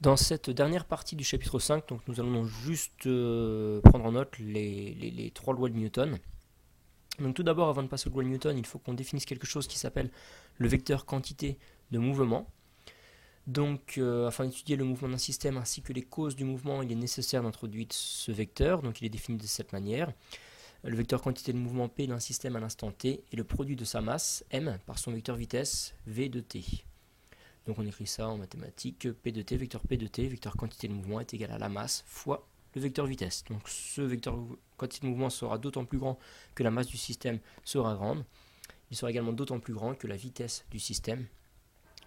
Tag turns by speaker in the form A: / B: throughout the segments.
A: Dans cette dernière partie du chapitre 5, donc nous allons juste prendre en note les trois lois de Newton. Donc tout d'abord, avant de passer aux lois de Newton, il faut qu'on définisse quelque chose qui s'appelle le vecteur quantité de mouvement. Donc afin d'étudier le mouvement d'un système ainsi que les causes du mouvement, il est nécessaire d'introduire ce vecteur, donc il est défini de cette manière. Le vecteur quantité de mouvement P d'un système à l'instant t est le produit de sa masse, m, par son vecteur vitesse, v de t. Donc on écrit ça en mathématiques, P de t, vecteur P de t, vecteur quantité de mouvement est égal à la masse fois le vecteur vitesse. Donc ce vecteur quantité de mouvement sera d'autant plus grand que la masse du système sera grande. Il sera également d'autant plus grand que la vitesse du système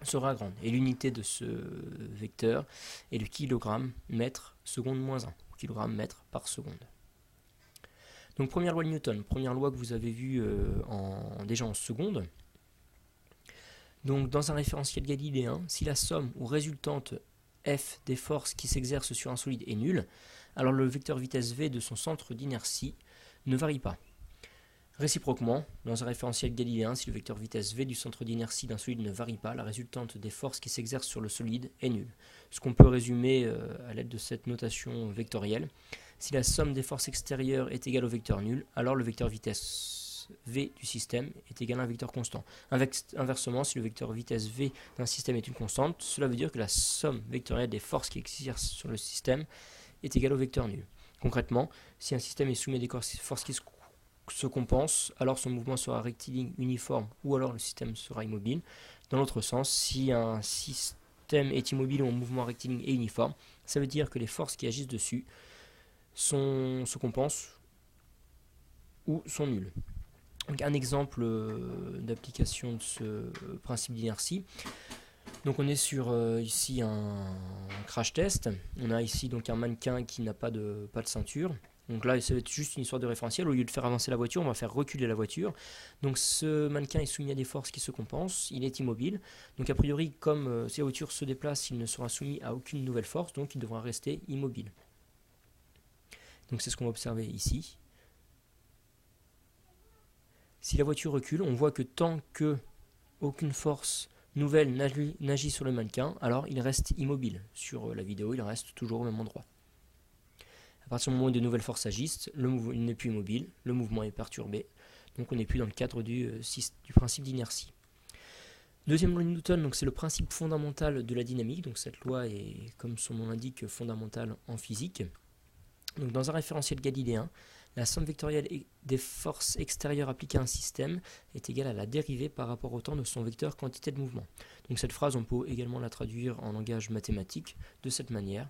A: sera grande. Et l'unité de ce vecteur est le kilogramme mètre seconde moins 1, kilogramme mètre par seconde. Donc première loi de Newton, première loi que vous avez vue déjà en seconde. Donc dans un référentiel galiléen, si la somme ou résultante F des forces qui s'exercent sur un solide est nulle, alors le vecteur vitesse V de son centre d'inertie ne varie pas. Réciproquement, dans un référentiel galiléen, si le vecteur vitesse V du centre d'inertie d'un solide ne varie pas, la résultante des forces qui s'exercent sur le solide est nulle. Ce qu'on peut résumer à l'aide de cette notation vectorielle. Si la somme des forces extérieures est égale au vecteur nul, alors le vecteur vitesse V du système est égal à un vecteur constant. Inversement, si le vecteur vitesse V d'un système est une constante, cela veut dire que la somme vectorielle des forces qui exercent sur le système est égale au vecteur nul. Concrètement, si un système est soumis à des forces qui se compensent, alors son mouvement sera rectiligne uniforme ou alors le système sera immobile. Dans l'autre sens, si un système est immobile ou en mouvement rectiligne et uniforme, ça veut dire que les forces qui agissent dessus se compensent ou sont nulles. Donc un exemple d'application de ce principe d'inertie. Donc on est sur ici un crash test. On a ici donc un mannequin qui n'a pas de ceinture. Donc là, ça va être juste une histoire de référentiel. Au lieu de faire avancer la voiture, on va faire reculer la voiture. Donc ce mannequin est soumis à des forces qui se compensent. Il est immobile. Donc a priori, comme si la voiture se déplace, il ne sera soumis à aucune nouvelle force. Donc il devra rester immobile. Donc c'est ce qu'on va observer ici. Si la voiture recule, on voit que tant que aucune force nouvelle n'agit sur le mannequin, alors il reste immobile. Sur la vidéo, il reste toujours au même endroit. À partir du moment où de nouvelles forces agissent, il n'est plus immobile, le mouvement est perturbé, donc on n'est plus dans le cadre du principe d'inertie. Deuxième loi de Newton, c'est le principe fondamental de la dynamique, donc cette loi est, comme son nom l'indique, fondamentale en physique. Donc dans un référentiel galiléen, la somme vectorielle des forces extérieures appliquées à un système est égale à la dérivée par rapport au temps de son vecteur quantité de mouvement. Donc cette phrase, on peut également la traduire en langage mathématique de cette manière.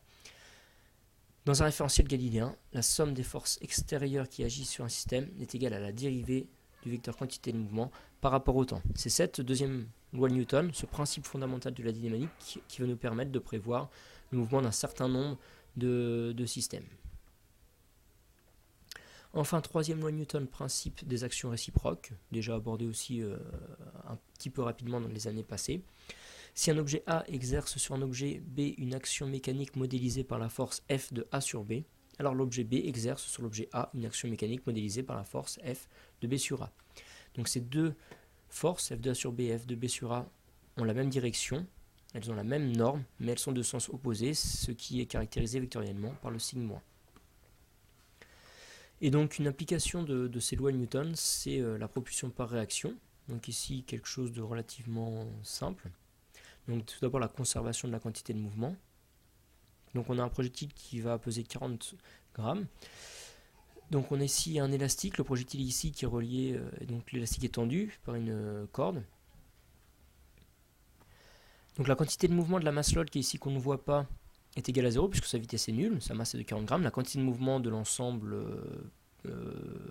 A: Dans un référentiel galiléen, la somme des forces extérieures qui agissent sur un système est égale à la dérivée du vecteur quantité de mouvement par rapport au temps. C'est cette deuxième loi de Newton, ce principe fondamental de la dynamique, qui va nous permettre de prévoir le mouvement d'un certain nombre de systèmes. Enfin, troisième loi de Newton, principe des actions réciproques, déjà abordé aussi un petit peu rapidement dans les années passées. Si un objet A exerce sur un objet B une action mécanique modélisée par la force F de A sur B, alors l'objet B exerce sur l'objet A une action mécanique modélisée par la force F de B sur A. Donc ces deux forces, F de A sur B et F de B sur A, ont la même direction, elles ont la même norme, mais elles sont de sens opposé, ce qui est caractérisé vectoriellement par le signe moins. Et donc une application de ces lois de Newton, c'est la propulsion par réaction. Donc ici quelque chose de relativement simple. Donc tout d'abord la conservation de la quantité de mouvement. Donc on a un projectile qui va peser 40 grammes. Donc on a ici un élastique, le projectile ici qui est relié, donc l'élastique est tendu par une corde. Donc la quantité de mouvement de la masse load qui est ici qu'on ne voit pas est égale à 0 puisque sa vitesse est nulle, sa masse est de 40 grammes. La quantité de mouvement de l'ensemble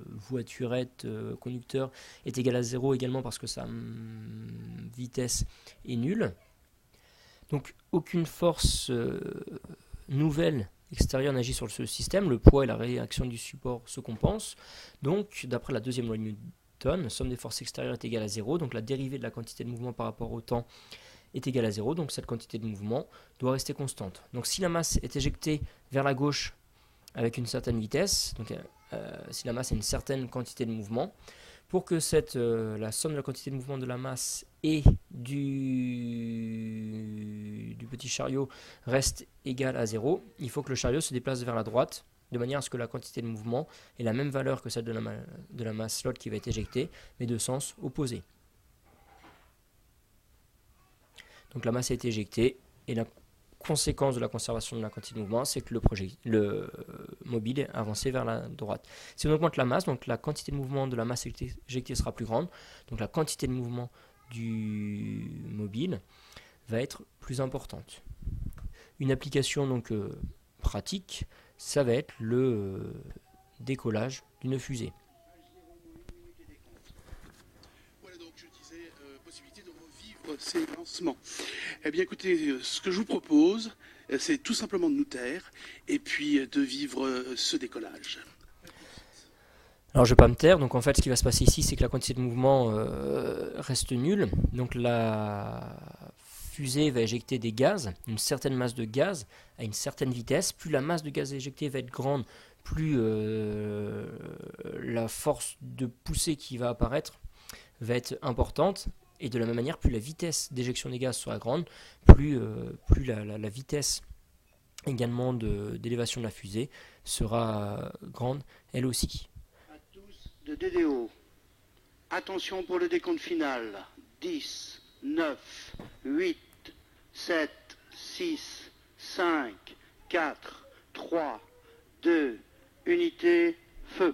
A: voiturette, conducteur est égale à 0 également parce que sa vitesse est nulle. Donc aucune force nouvelle extérieure n'agit sur ce système, le poids et la réaction du support se compensent. Donc d'après la deuxième loi de Newton, la somme des forces extérieures est égale à 0, donc la dérivée de la quantité de mouvement par rapport au temps est égale à 0, donc cette quantité de mouvement doit rester constante. Donc si la masse est éjectée vers la gauche avec une certaine vitesse, donc si la masse a une certaine quantité de mouvement, Pour que la somme de la quantité de mouvement de la masse et du petit chariot reste égale à 0, il faut que le chariot se déplace vers la droite, de manière à ce que la quantité de mouvement ait la même valeur que celle de la masse slot qui va être éjectée, mais de sens opposé. Donc la masse a été éjectée, et la conséquence de la conservation de la quantité de mouvement, c'est que le mobile est avancé vers la droite. Si on augmente la masse, donc la quantité de mouvement de la masse éjectée sera plus grande, donc la quantité de mouvement du mobile va être plus importante. Une application donc pratique, ça va être le décollage d'une fusée.
B: Voilà donc, je disais, possibilité de revivre ces lancements. Eh bien écoutez, ce que je vous propose, c'est tout simplement de nous taire et puis de vivre ce décollage.
A: Alors je ne vais pas me taire, donc en fait ce qui va se passer ici, c'est que la quantité de mouvement reste nulle. Donc la fusée va éjecter des gaz, une certaine masse de gaz à une certaine vitesse. Plus la masse de gaz éjectée va être grande, plus la force de poussée qui va apparaître va être importante. Et de la même manière, plus la vitesse d'éjection des gaz sera grande, plus la vitesse également d'élévation de la fusée sera grande elle aussi.
C: À tous de DDO. Attention pour le décompte final. 10, 9, 8, 7, 6, 5, 4, 3, 2, unité, feu.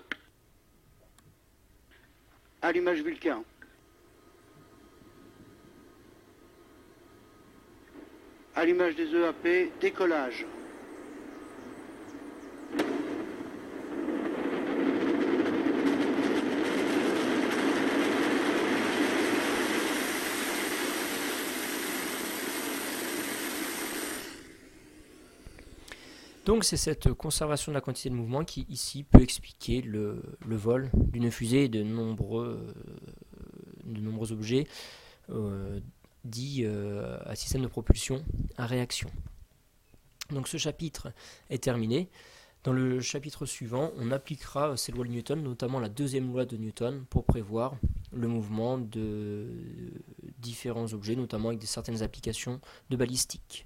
C: Allumage Vulcain. Allumage des EAP, décollage.
A: Donc c'est cette conservation de la quantité de mouvement qui ici peut expliquer le vol d'une fusée et de nombreux objets dits à système de propulsion à réaction. Donc ce chapitre est terminé. Dans le chapitre suivant, on appliquera ces lois de Newton, notamment la deuxième loi de Newton, pour prévoir le mouvement de différents objets, notamment avec certaines applications de balistique.